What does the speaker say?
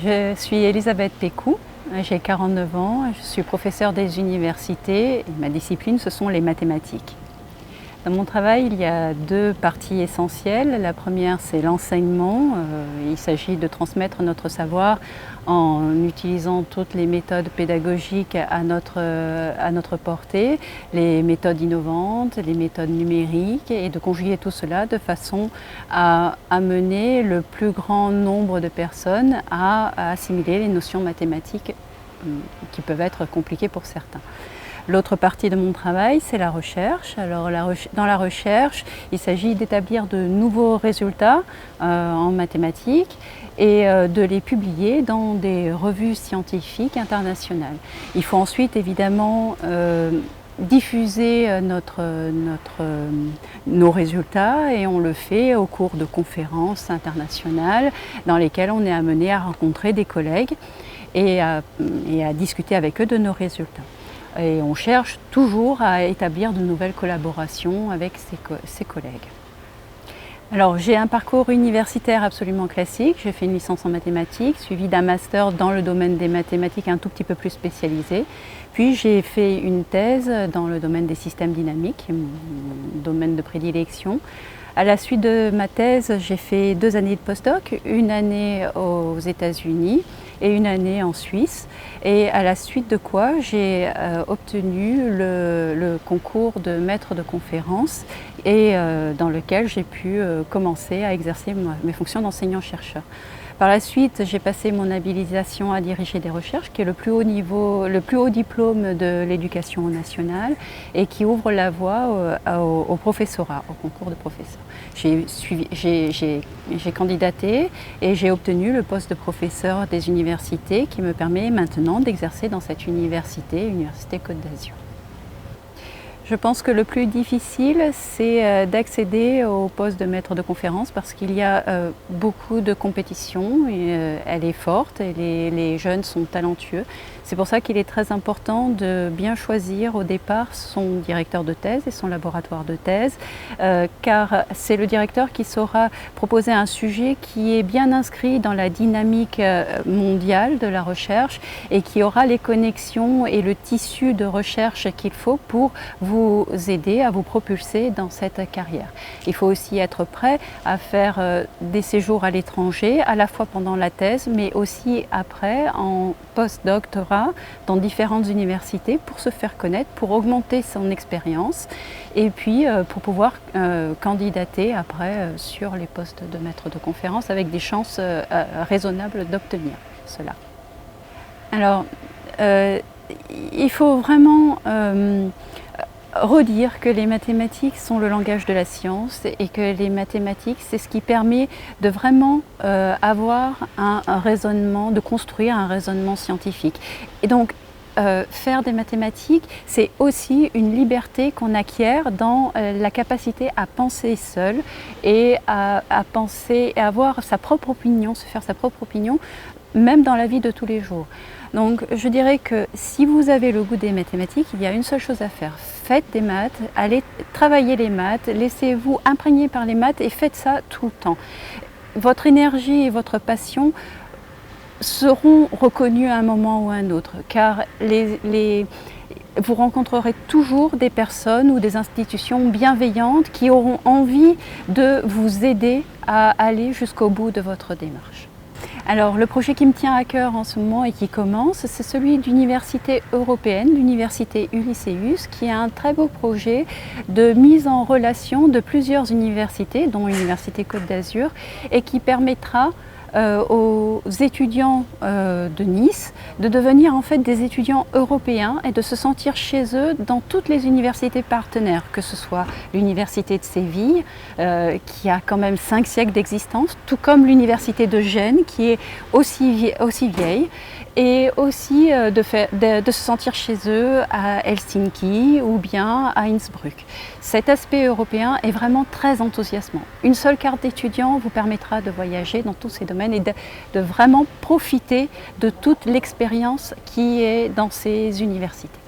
Je suis Elisabeth Pécou, j'ai 49 ans, je suis professeure des universités et ma discipline ce sont les mathématiques. Dans mon travail, il y a deux parties essentielles. La première, c'est l'enseignement. Il s'agit de transmettre notre savoir en utilisant toutes les méthodes pédagogiques à notre portée, les méthodes innovantes, les méthodes numériques, et de conjuguer tout cela de façon à amener le plus grand nombre de personnes à assimiler les notions mathématiques qui peuvent être compliquées pour certains. L'autre partie de mon travail, c'est la recherche. Alors, dans la recherche, il s'agit d'établir de nouveaux résultats en mathématiques et de les publier dans des revues scientifiques internationales. Il faut ensuite évidemment diffuser nos résultats, et on le fait au cours de conférences internationales dans lesquelles on est amené à rencontrer des collègues et à discuter avec eux de nos résultats. Et on cherche toujours à établir de nouvelles collaborations avec ses collègues. Alors, j'ai un parcours universitaire absolument classique. J'ai fait une licence en mathématiques, suivi d'un master dans le domaine des mathématiques un tout petit peu plus spécialisé. Puis j'ai fait une thèse dans le domaine des systèmes dynamiques, mon domaine de prédilection. À la suite de ma thèse, j'ai fait 2 années de postdoc, une année aux États-Unis et une année en Suisse. Et à la suite de quoi j'ai obtenu le concours de maître de conférence et dans lequel j'ai pu commencer à exercer mes fonctions d'enseignant-chercheur. Par la suite, j'ai passé mon habilitation à diriger des recherches, qui est le plus haut diplôme de l'éducation nationale et qui ouvre la voie au professorat, au concours de professeur. J'ai candidaté et j'ai obtenu le poste de professeur des universités qui me permet maintenant d'exercer dans cette université, Université Côte d'Azur. Je pense que le plus difficile, c'est d'accéder au poste de maître de conférence parce qu'il y a beaucoup de compétition, et elle est forte et les jeunes sont talentueux. C'est pour ça qu'il est très important de bien choisir au départ son directeur de thèse et son laboratoire de thèse, car c'est le directeur qui saura proposer un sujet qui est bien inscrit dans la dynamique mondiale de la recherche et qui aura les connexions et le tissu de recherche qu'il faut pour vous aider à vous propulser dans cette carrière. Il faut aussi être prêt à faire des séjours à l'étranger, à la fois pendant la thèse, mais aussi après en post-doctorat dans différentes universités pour se faire connaître, pour augmenter son expérience et puis pour pouvoir candidater après sur les postes de maître de conférence avec des chances raisonnables d'obtenir cela. Alors, il faut vraiment redire que les mathématiques sont le langage de la science et que les mathématiques, c'est ce qui permet de vraiment avoir un raisonnement, de construire un raisonnement scientifique. Et donc, faire des mathématiques, c'est aussi une liberté qu'on acquiert dans la capacité à penser seul et à penser et avoir sa propre opinion, se faire sa propre opinion, même dans la vie de tous les jours. Donc je dirais que si vous avez le goût des mathématiques, il y a une seule chose à faire. Faites des maths, allez travailler les maths, laissez-vous imprégner par les maths et faites ça tout le temps. Votre énergie et votre passion seront reconnues à un moment ou à un autre, car vous rencontrerez toujours des personnes ou des institutions bienveillantes qui auront envie de vous aider à aller jusqu'au bout de votre démarche. Alors, le projet qui me tient à cœur en ce moment et qui commence, c'est celui d'université européenne, l'université Ulysseus, qui est un très beau projet de mise en relation de plusieurs universités, dont l'université Côte d'Azur, et qui permettra aux étudiants de Nice de devenir en fait des étudiants européens et de se sentir chez eux dans toutes les universités partenaires, que ce soit l'université de Séville qui a quand même 5 siècles d'existence, tout comme l'université de Gênes qui est aussi vieille, et aussi de se sentir chez eux à Helsinki ou bien à Innsbruck. Cet aspect européen est vraiment très enthousiasmant. Une seule carte d'étudiant vous permettra de voyager dans tous ces domaines et de vraiment profiter de toute l'expérience qui est dans ces universités.